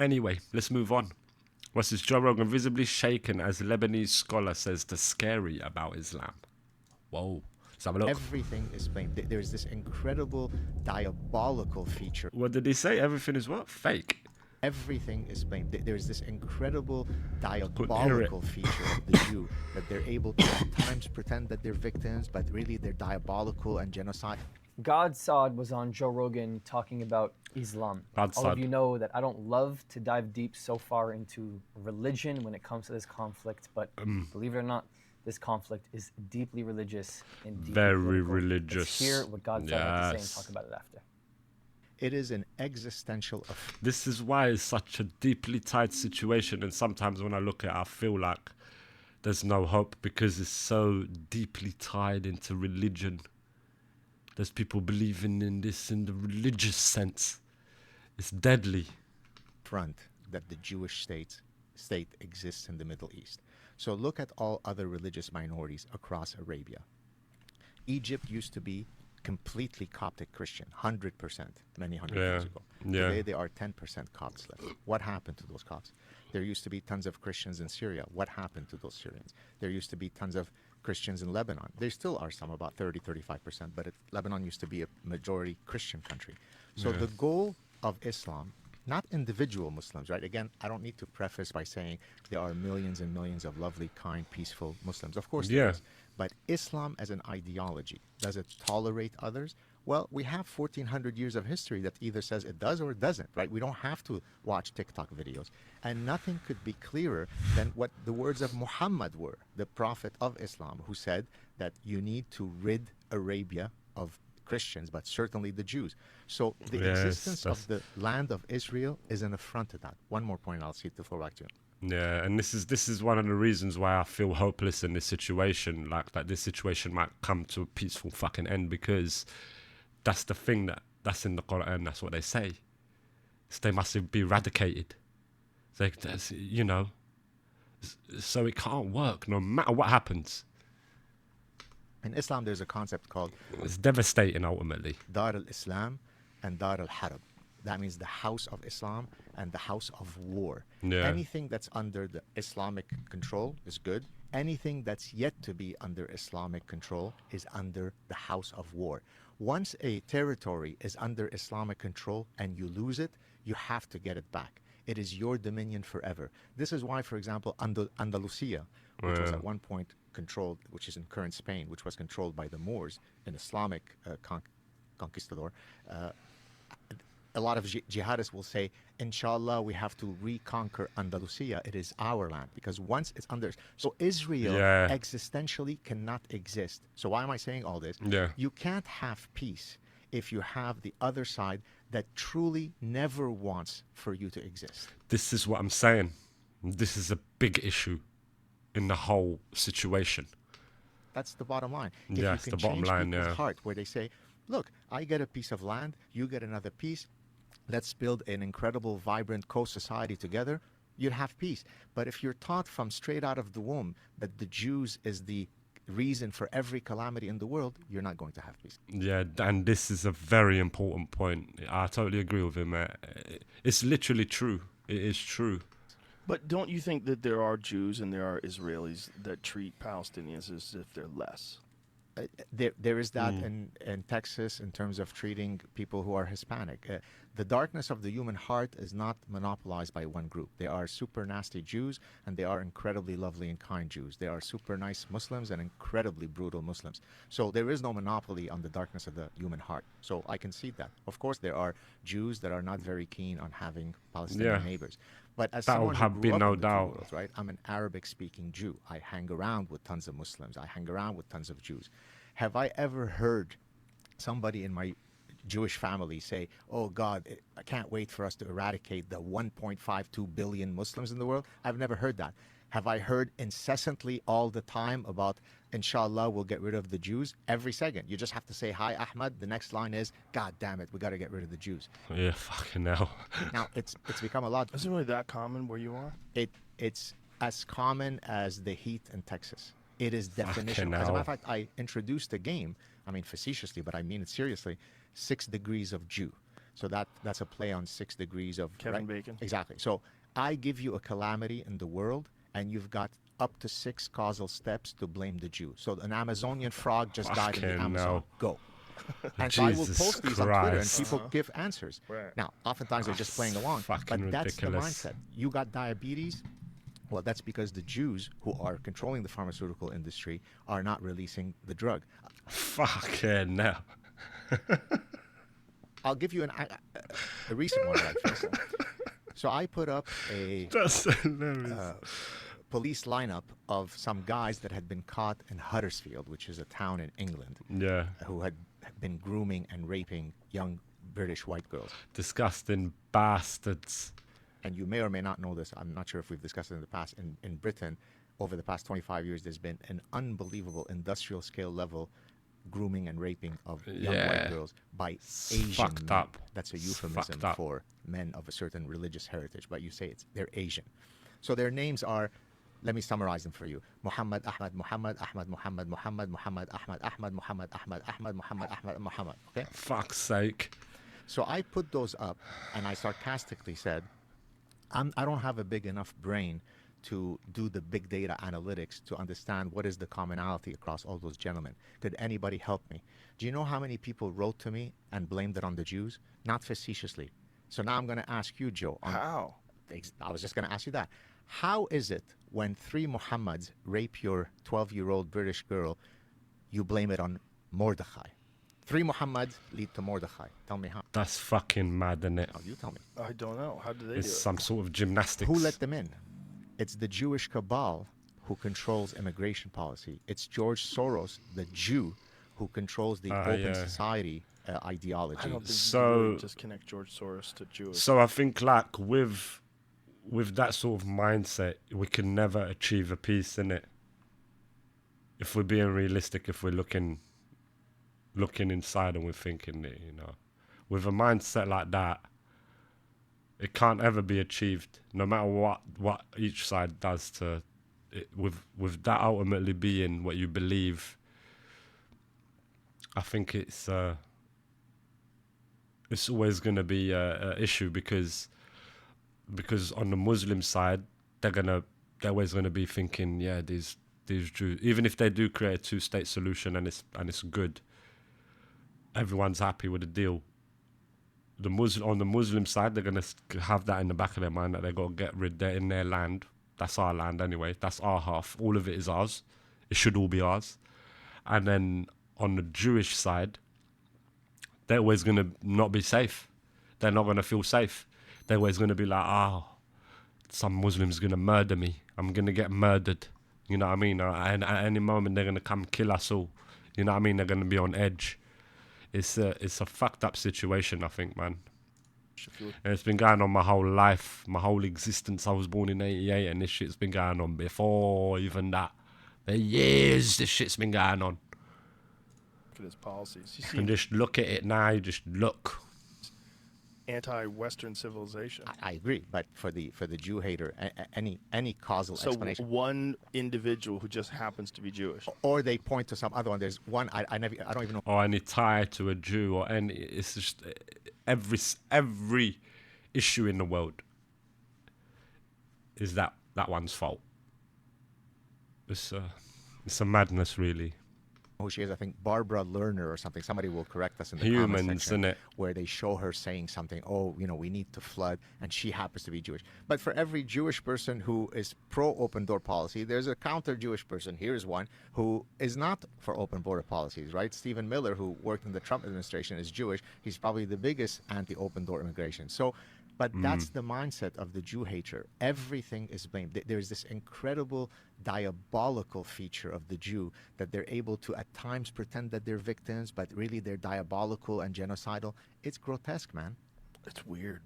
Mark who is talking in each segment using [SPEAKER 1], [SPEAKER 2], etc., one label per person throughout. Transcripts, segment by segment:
[SPEAKER 1] Anyway, let's move on. What's this? Joe Rogan visibly shaken as Lebanese scholar says the scary about Islam. Whoa. Let's have a look.
[SPEAKER 2] Everything is blamed. There's this incredible diabolical feature.
[SPEAKER 1] What did he say? Everything is what? Fake.
[SPEAKER 2] Everything is blamed. There's this incredible
[SPEAKER 1] hear it.
[SPEAKER 2] diabolical feature of the Jew that they're able to at times pretend that they're victims, but really they're diabolical and genocide.
[SPEAKER 3] God Saad was on Joe Rogan talking about Islam.
[SPEAKER 1] God
[SPEAKER 3] All of
[SPEAKER 1] Saad.
[SPEAKER 3] you know that I don't love to dive deep so far into religion when it comes to this conflict, but believe it or not, this conflict is deeply religious and deeply
[SPEAKER 1] Very
[SPEAKER 3] political.
[SPEAKER 1] religious.
[SPEAKER 3] Let's hear what God Saad had to say and
[SPEAKER 1] Yes.
[SPEAKER 3] talk about it after.
[SPEAKER 2] It is an existential offense.
[SPEAKER 1] This is why it's such a deeply tied situation, and sometimes when I look at it, I feel like there's no hope because it's so deeply tied into religion. There's people believing in this in the religious sense. It's deadly.
[SPEAKER 2] Front that the Jewish state exists in the Middle East. So look at all other religious minorities across Arabia. Egypt used to be completely Coptic Christian, 100%, many hundred years ago.
[SPEAKER 1] Yeah.
[SPEAKER 2] Today there are 10% Copts left. What happened to those Copts? There used to be tons of Christians in Syria. What happened to those Syrians? There used to be tons of Christians in Lebanon. There still are some, about 30-35%, but Lebanon used to be a majority Christian country. So the goal of Islam, not individual Muslims, right? Again, I don't need to preface by saying there are millions and millions of lovely, kind, peaceful Muslims. Of course there
[SPEAKER 1] Yeah.
[SPEAKER 2] is. But Islam as an ideology, does it tolerate others? Well, we have 1,400 years of history that either says it does or it doesn't, right? We don't have to watch TikTok videos. And nothing could be clearer than what the words of Muhammad were, the prophet of Islam, who said that you need to rid Arabia of Christians, but certainly the Jews. So the
[SPEAKER 1] Yes,
[SPEAKER 2] existence of the land of Israel is an affront to that. One more point, I'll cede the floor back to you.
[SPEAKER 1] Yeah, and this is one of the reasons why I feel hopeless in this situation. Like that, this situation might come to a peaceful fucking end because that's the thing that's in the Quran. That's what they say. They must be eradicated. It's like that's, you know. So it can't work no matter what happens.
[SPEAKER 2] In Islam, there's a concept called
[SPEAKER 1] It's devastating ultimately.
[SPEAKER 2] Dar al-Islam and Dar al-Harb. That means the house of Islam and the house of war.
[SPEAKER 1] Yeah.
[SPEAKER 2] Anything that's under the Islamic control is good. Anything that's yet to be under Islamic control is under the house of war. Once a territory is under Islamic control and you lose it, you have to get it back. It is your dominion forever. This is why, for example, Andalusia, which was at one point controlled, which is in current Spain, which was controlled by the Moors, an Islamic conquistador, a lot of jihadists will say, inshallah, we have to reconquer Andalusia. It is our land because once it's under. So Israel existentially cannot exist. So why am I saying all this?
[SPEAKER 1] Yeah.
[SPEAKER 2] You can't have peace if you have the other side that truly never wants for you to exist.
[SPEAKER 1] This is what I'm saying. This is a big issue in the whole situation.
[SPEAKER 2] That's the bottom line.
[SPEAKER 1] Yeah,
[SPEAKER 2] If
[SPEAKER 1] it's
[SPEAKER 2] you
[SPEAKER 1] the
[SPEAKER 2] can
[SPEAKER 1] bottom
[SPEAKER 2] change
[SPEAKER 1] line,
[SPEAKER 2] people's
[SPEAKER 1] yeah.
[SPEAKER 2] heart where they say, look, I get a piece of land, you get another piece, let's build an incredible, vibrant co-society together, you'd have peace. But if you're taught from straight out of the womb that the Jews is the reason for every calamity in the world, you're not going to have peace.
[SPEAKER 1] Yeah, and this is a very important point. I totally agree with him. It's literally true. It is true.
[SPEAKER 4] But don't you think that there are Jews and there are Israelis that treat Palestinians as if they're less?
[SPEAKER 2] There is that in Texas in terms of treating people who are Hispanic. The darkness of the human heart is not monopolized by one group. There are super nasty Jews and they are incredibly lovely and kind Jews. There are super nice Muslims and incredibly brutal Muslims. So there is no monopoly on the darkness of the human heart. So I concede that. Of course, there are Jews that are not very keen on having Palestinian neighbors. But as
[SPEAKER 1] That will
[SPEAKER 2] someone who
[SPEAKER 1] have
[SPEAKER 2] grew
[SPEAKER 1] been
[SPEAKER 2] up
[SPEAKER 1] no
[SPEAKER 2] in the two
[SPEAKER 1] doubt.
[SPEAKER 2] worlds, right? I'm an Arabic-speaking Jew. I hang around with tons of Muslims. I hang around with tons of Jews. Have I ever heard somebody in my Jewish family say, oh God, I can't wait for us to eradicate the 1.52 billion Muslims in the world? I've never heard that. Have I heard incessantly all the time about, inshallah, we'll get rid of the Jews? Every second. You just have to say, hi, Ahmad. The next line is, God damn it, we got to get rid of the Jews.
[SPEAKER 1] Yeah, fucking hell.
[SPEAKER 2] Now, it's become a lot.
[SPEAKER 4] Isn't it really that common where you are?
[SPEAKER 2] It's as common as the heat in Texas. It is definitional. As a matter of fact, I introduced a game, I mean facetiously, but I mean it seriously, 6 Degrees of Jew. So that's a play on 6 degrees of
[SPEAKER 4] Kevin
[SPEAKER 2] right?
[SPEAKER 4] Bacon.
[SPEAKER 2] Exactly. So I give you a calamity in the world, and you've got up to 6 causal steps to blame the Jew. So an Amazonian frog just died in the
[SPEAKER 1] Fucking
[SPEAKER 2] Amazon.
[SPEAKER 1] hell.
[SPEAKER 2] Go. And so I will
[SPEAKER 1] Jesus
[SPEAKER 2] post these on Twitter, and
[SPEAKER 1] Christ.
[SPEAKER 2] people give answers.
[SPEAKER 4] Right.
[SPEAKER 2] Now, oftentimes they're just playing along,
[SPEAKER 1] fucking
[SPEAKER 2] but that's the
[SPEAKER 1] ridiculous.
[SPEAKER 2] mindset. You got diabetes. Well, that's because the Jews who are controlling the pharmaceutical industry are not releasing the drug.
[SPEAKER 1] Fucking hell.
[SPEAKER 2] I'll give you a recent one that I faced. So I put up a
[SPEAKER 1] That's hilarious.
[SPEAKER 2] police lineup of some guys that had been caught in Huddersfield, which is a town in England,
[SPEAKER 1] Yeah.
[SPEAKER 2] who had been grooming and raping young British white girls.
[SPEAKER 1] Disgusting bastards.
[SPEAKER 2] And you may or may not know this, I'm not sure if we've discussed it in the past, in Britain, over the past 25 years, there's been an unbelievable industrial scale level grooming and raping of young
[SPEAKER 1] Yeah.
[SPEAKER 2] white girls by
[SPEAKER 1] It's
[SPEAKER 2] Asian
[SPEAKER 1] fucked
[SPEAKER 2] men.
[SPEAKER 1] up.
[SPEAKER 2] That's a
[SPEAKER 1] It's
[SPEAKER 2] euphemism
[SPEAKER 1] fucked up.
[SPEAKER 2] for men of a certain religious heritage, but you say they're Asian. So their names are, let me summarize them for you. Muhammad, Ahmad, Muhammad, Ahmad, Muhammad, Muhammad, Muhammad, Ahmad, Ahmad, Muhammad, Ahmad, Ahmad, Muhammad, Ahmad, Muhammad. Okay?
[SPEAKER 1] Fuck's sake.
[SPEAKER 2] So I put those up, and I sarcastically said, I don't have a big enough brain to do the big data analytics to understand what is the commonality across all those gentlemen. Could anybody help me? Do you know how many people wrote to me and blamed it on the Jews? Not facetiously. So now I'm going to ask you, Joe.
[SPEAKER 4] How?
[SPEAKER 2] I was just going to ask you that. How is it when 3 Muhammads rape your 12-year-old British girl, you blame it on Mordechai? 3 Muhammads lead to Mordechai. Tell me how.
[SPEAKER 1] That's fucking mad, innit?
[SPEAKER 2] Oh, you tell me.
[SPEAKER 4] I don't know. How did they
[SPEAKER 1] It's
[SPEAKER 4] do it?
[SPEAKER 1] some sort of gymnastics.
[SPEAKER 2] Who let them in? It's the Jewish cabal who controls immigration policy. It's George Soros, the Jew, who controls the open
[SPEAKER 1] yeah.
[SPEAKER 2] society
[SPEAKER 4] I
[SPEAKER 2] ideology.
[SPEAKER 4] don't think you
[SPEAKER 1] So-
[SPEAKER 4] really just connect George Soros to Jewish.
[SPEAKER 1] So I think like with that sort of mindset, we can never achieve a peace in it. If we're being realistic, if we're looking inside and we're thinking it, with a mindset like that, it can't ever be achieved, no matter what each side does to it. With that ultimately being what you believe, I think it's always going to be a issue because on the Muslim side, they're always going to be thinking, yeah, these Jews, even if they do create a two-state solution and it's good, everyone's happy with the deal. On the Muslim side, they're going to have that in the back of their mind that they got to get rid. They're in their land. That's our land anyway. That's our half. All of it is ours. It should all be ours. And then on the Jewish side, they're always going to not be safe. They're not going to feel safe. They're always going to be like, some Muslim's going to murder me. I'm going to get murdered. You know what I mean? And at any moment, they're going to come kill us all. You know what I mean? They're going to be on edge. It's a fucked up situation, I think, man. And it's been going on my whole life, my whole existence. I was born in 88 and this shit's been going on before even that. For years this shit's been going on.
[SPEAKER 4] Look at his policies. You
[SPEAKER 1] You
[SPEAKER 4] see
[SPEAKER 1] can just look at it now, you just look.
[SPEAKER 4] anti-Western civilization.
[SPEAKER 2] I agree, but for the Jew hater, any causal
[SPEAKER 4] So
[SPEAKER 2] explanation,
[SPEAKER 4] one individual who just happens to be Jewish.
[SPEAKER 2] or they point to some other one. There's one I don't even know.
[SPEAKER 1] Or any tie to a Jew or any, it's just every issue in the world is that one's fault. It's a madness, really.
[SPEAKER 2] Who she is? I think Barbara Lerner or something. Somebody will correct us in the
[SPEAKER 1] Humans,
[SPEAKER 2] comment section,
[SPEAKER 1] innit?
[SPEAKER 2] where they show her saying something. Oh, we need to flood, and she happens to be Jewish. But for every Jewish person who is pro open door policy, there's a counter Jewish person. Here's one who is not for open border policies, right? Stephen Miller, who worked in the Trump administration, is Jewish. He's probably the biggest anti-open door immigration. So. But that's the mindset of the Jew hater. Everything is blamed. There's this incredible diabolical feature of the Jew that they're able to at times pretend that they're victims, but really they're diabolical and genocidal. It's grotesque, man.
[SPEAKER 4] It's weird.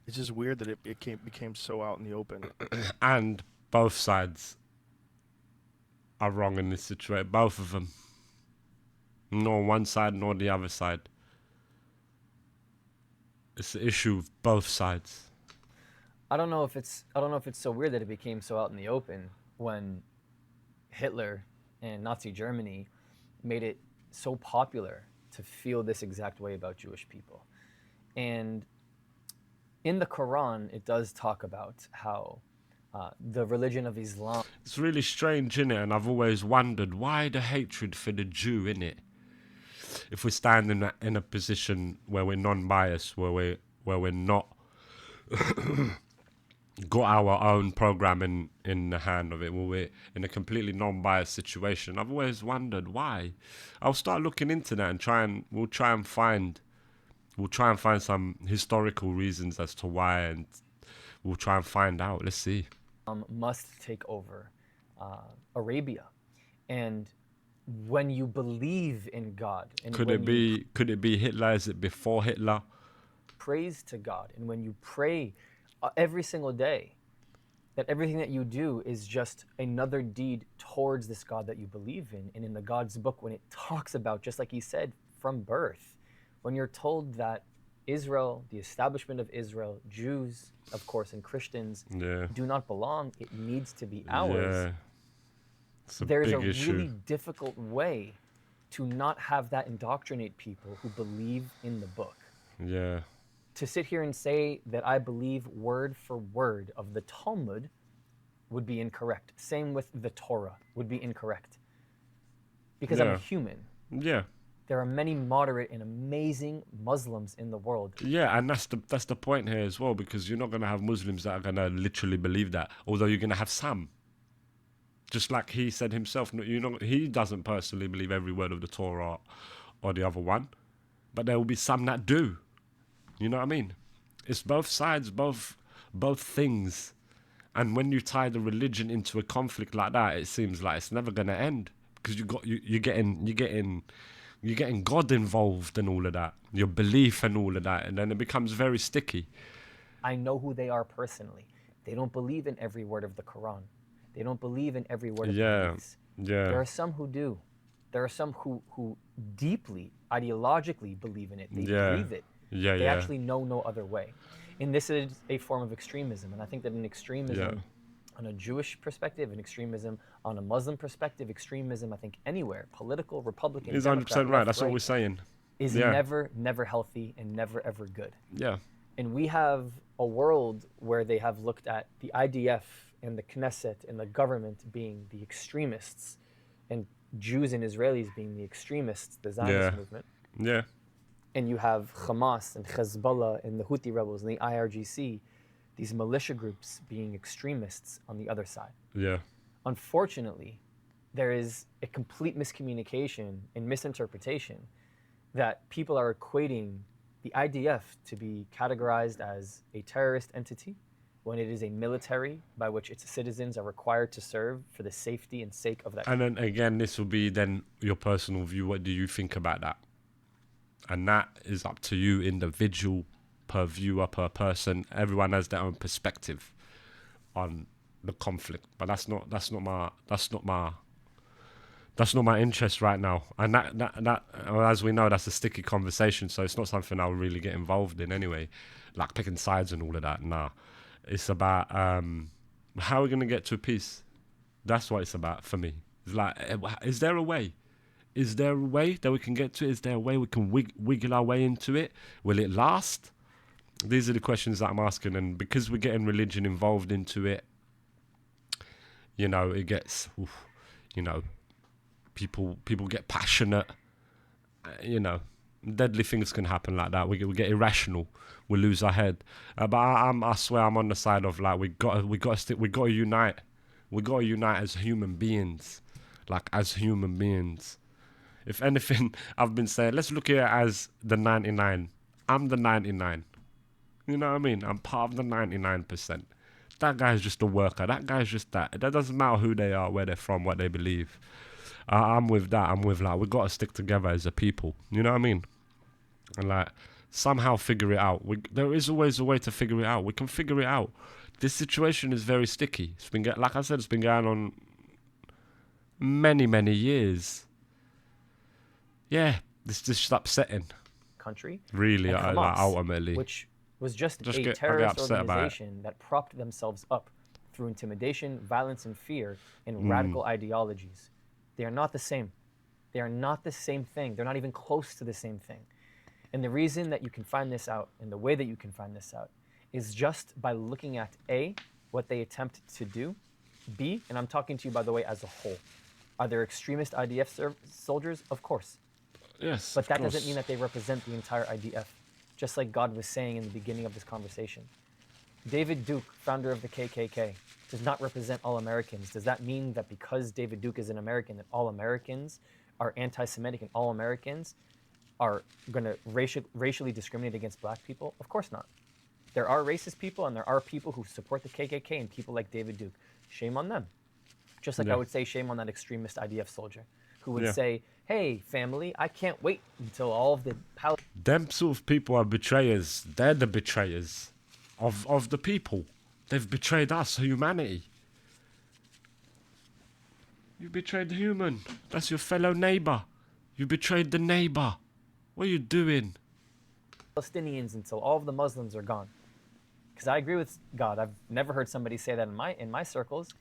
[SPEAKER 4] It's just weird that it became so out in the open.
[SPEAKER 1] And both sides are wrong in this situation. Both of them. Nor one side nor the other side. It's the issue of both sides.
[SPEAKER 3] I don't know if it's so weird that it became so out in the open when Hitler and Nazi Germany made it so popular to feel this exact way about Jewish people. And in the Quran, it does talk about how the religion of Islam.
[SPEAKER 1] It's really strange, innit? And I've always wondered why the hatred for the Jew, innit? If we stand in a position where we're non-biased, where we're not got our own program in the hand of it, where we're in a completely non-biased situation. I've always wondered why. I'll start looking into that and we'll try and find some historical reasons as to why, and we'll try and find out. Let's see.
[SPEAKER 3] Must take over Arabia, and when you believe in God, and
[SPEAKER 1] Could
[SPEAKER 3] when
[SPEAKER 1] it be Hitler? Is it before Hitler?
[SPEAKER 3] praise to God, and when you pray every single day, that everything that you do is just another deed towards this God that you believe in. And in the God's book, when it talks about, just like he said, from birth, when you're told that Israel, the establishment of Israel, Jews, of course, and Christians do not belong, it needs to be ours.
[SPEAKER 1] Yeah. It's a
[SPEAKER 3] There's
[SPEAKER 1] big
[SPEAKER 3] a
[SPEAKER 1] issue.
[SPEAKER 3] really difficult way to not have that indoctrinate people who believe in the book.
[SPEAKER 1] Yeah.
[SPEAKER 3] To sit here and say that I believe word for word of the Talmud would be incorrect. Same with the Torah would be incorrect. Because I'm
[SPEAKER 1] Yeah.
[SPEAKER 3] a human.
[SPEAKER 1] Yeah.
[SPEAKER 3] There are many moderate and amazing Muslims in the world.
[SPEAKER 1] Yeah, and that's the point here as well, because you're not gonna have Muslims that are gonna literally believe that, although you're gonna have some. Just like he said himself, he doesn't personally believe every word of the Torah or the other one, but there will be some that do. You know what I mean? It's both sides, both things. And when you tie the religion into a conflict like that, it seems like it's never gonna end, because you're getting God involved and all of that, your belief and all of that, and then it becomes very sticky.
[SPEAKER 3] I know who they are personally. They don't believe in every word of the Quran. They don't believe in every word of the Hadiths. There
[SPEAKER 1] Yeah,
[SPEAKER 3] are some who do. There are some who deeply, ideologically believe in it. They
[SPEAKER 1] Yeah.
[SPEAKER 3] breathe it.
[SPEAKER 1] yeah,
[SPEAKER 3] They
[SPEAKER 1] yeah,
[SPEAKER 3] actually know no other way. And this is a form of extremism. And I think that an extremism on a Jewish perspective, an extremism on a Muslim perspective, extremism, I think anywhere, political, Republican,
[SPEAKER 1] he's
[SPEAKER 3] Democrat,
[SPEAKER 1] 100% right.
[SPEAKER 3] left,
[SPEAKER 1] That's what
[SPEAKER 3] right,
[SPEAKER 1] we're saying.
[SPEAKER 3] is
[SPEAKER 1] Yeah.
[SPEAKER 3] never healthy and never ever good.
[SPEAKER 1] Yeah,
[SPEAKER 3] And we have a world where they have looked at the IDF and the Knesset and the government being the extremists, and Jews and Israelis being the extremists, the Zionist
[SPEAKER 1] Yeah.
[SPEAKER 3] movement.
[SPEAKER 1] yeah,
[SPEAKER 3] And you have Hamas and Hezbollah and the Houthi rebels and the IRGC, these militia groups being extremists on the other side.
[SPEAKER 1] yeah,
[SPEAKER 3] Unfortunately, there is a complete miscommunication and misinterpretation that people are equating the IDF to be categorized as a terrorist entity when it is a military by which its citizens are required to serve for the safety and sake of that.
[SPEAKER 1] and then again, this will be then your personal view. What do you think about that? And that is up to you, individual, per viewer, per person. Everyone has their own perspective on the conflict, but that's not my interest right now. And that well, as we know, that's a sticky conversation, so it's not something I'll really get involved in anyway, like picking sides and all of that. Nah, it's about how we're gonna get to peace. That's what it's about for me. It's like, is there a way? Is there a way that we can get to it? Is there a way we can wiggle our way into it? Will it last? These are the questions that I'm asking, and because we're getting religion involved into it, it gets, people get passionate. Deadly things can happen like that. We get irrational. We lose our head. But I swear I'm on the side of, like, we got to unite. We got to unite as human beings, If anything, I've been saying, let's look at it as the 99. I'm the 99. You know what I mean? I'm part of the 99%. That guy's just a worker. That guy's just that. That doesn't matter who they are, where they're from, what they believe. I'm with that. I'm with, like, we got to stick together as a people. You know what I mean? And, like, somehow figure it out. There is always a way to figure it out. We can figure it out. This situation is very sticky. It's been, like I said, it's been going on many, many years. Yeah, it's just upsetting.
[SPEAKER 3] Country.
[SPEAKER 1] Really,
[SPEAKER 3] And
[SPEAKER 1] like,
[SPEAKER 3] Hamas,
[SPEAKER 1] ultimately.
[SPEAKER 3] which was just
[SPEAKER 1] I
[SPEAKER 3] a
[SPEAKER 1] get
[SPEAKER 3] terrorist
[SPEAKER 1] upset about it.
[SPEAKER 3] organization that propped themselves up through intimidation, violence, and fear, and radical ideologies. They are not the same. They are not the same thing. They're not even close to the same thing. And the reason that you can find this out, and the way that you can find this out, is just by looking at A, what they attempt to do, B, and I'm talking to you, by the way, as a whole. Are there extremist IDF soldiers? Of course.
[SPEAKER 1] Yes,
[SPEAKER 3] But
[SPEAKER 1] of
[SPEAKER 3] that
[SPEAKER 1] course.
[SPEAKER 3] doesn't mean that they represent the entire IDF, just like God was saying in the beginning of this conversation. David Duke, founder of the KKK, does not represent all Americans. Does that mean that because David Duke is an American, that all Americans are anti-Semitic and all Americans are going to racially discriminate against black people? Of course not. There are racist people and there are people who support the KKK and people like David Duke. Shame on them. Just like
[SPEAKER 1] Yeah.
[SPEAKER 3] I would say shame on that extremist IDF soldier who would
[SPEAKER 1] Yeah.
[SPEAKER 3] say, hey, family, I can't wait until all of the
[SPEAKER 1] Them sort of people are betrayers. They're the betrayers of the people. They've betrayed us, humanity. You betrayed the human. That's your fellow neighbor. You betrayed the neighbor. What are you doing?
[SPEAKER 3] Palestinians until all of the Muslims are gone. Because I agree with God. I've never heard somebody say that in my circles.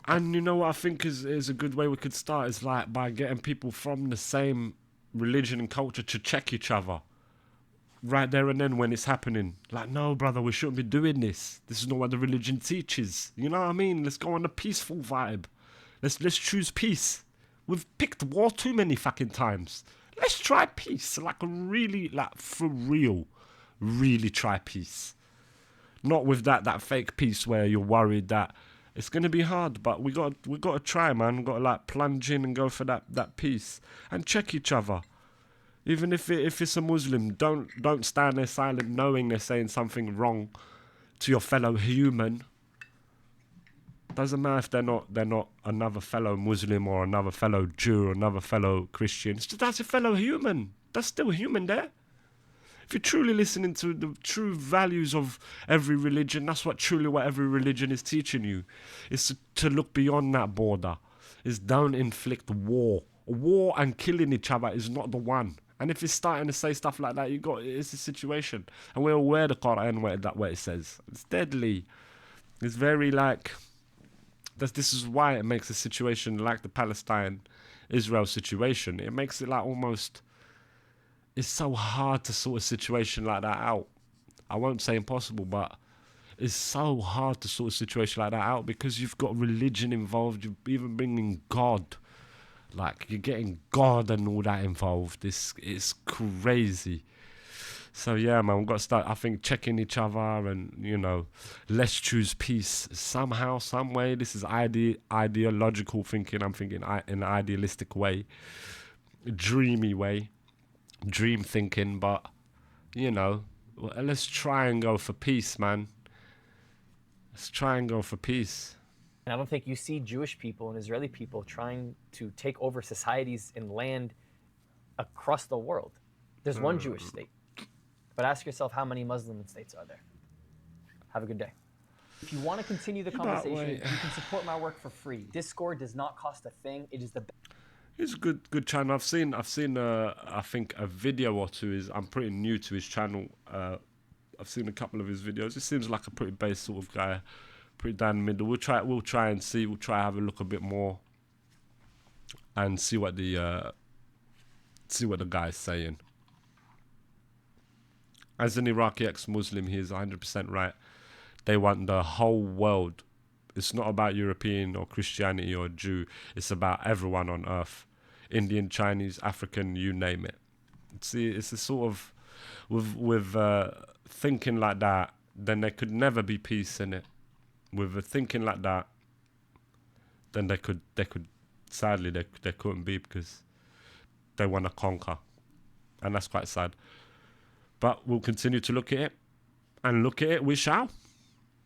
[SPEAKER 1] And you know what I think is a good way we could start is like by getting people from the same religion and culture to check each other. Right there and then when it's happening. Like, no, brother, we shouldn't be doing this. This is not what the religion teaches. You know what I mean? Let's go on a peaceful vibe. Let's choose peace. We've picked war too many fucking times. Let's try peace. Like really, like for real. Really try peace. Not with that fake peace where you're worried that it's gonna be hard, but we got to try, man. We got to like plunge in and go for that peace and check each other. Even if it's a Muslim, don't stand there silent, knowing they're saying something wrong to your fellow human. Doesn't matter if they're not another fellow Muslim or another fellow Jew or another fellow Christian. That's a fellow human. That's still human there. If you're truly listening to the true values of every religion, that's what every religion is teaching you. Is to look beyond that border. Is don't inflict war. War and killing each other is not the one. And if it's starting to say stuff like that, it's a situation. And we're aware the Quran what it says. It's deadly. It's very like this is why it makes a situation like the Palestine-Israel situation. It makes it like almost. It's so hard to sort a situation like that out. I won't say impossible, but it's so hard to sort a situation like that out because you've got religion involved. You're even bringing God. Like, you're getting God and all that involved. It's crazy. So, yeah, man, we've got to start, I think, checking each other and, you know, let's choose peace somehow, some way. This is ideological thinking. I'm thinking in an idealistic way, dreamy way. Dream thinking, but you know, let's try and go for peace, man. Let's try and go for peace.
[SPEAKER 3] And I don't think you see Jewish people and Israeli people trying to take over societies and land across the world. There's one Jewish state. But ask yourself, how many Muslim states are there? Have a good day. If you want to continue the conversation, you can support my work for free. Discord does not cost a thing. It is the best.
[SPEAKER 1] It's a good channel. I've seen I think a video or two. I'm pretty new to his channel. I've seen a couple of his videos. He seems like a pretty base sort of guy, pretty down the middle. We'll try and see. We'll try have a look a bit more and see what the guy's saying. As an Iraqi ex-Muslim, he is 100% right. They want the whole world. It's not about European or Christianity or Jew. It's about everyone on earth. Indian, Chinese, African, you name it. See, it's a sort of with thinking like that, then there could never be peace in it. With a thinking like that, then they could sadly there couldn't be because they want to conquer, and that's quite sad. But we'll continue to look at it, and look at it we shall.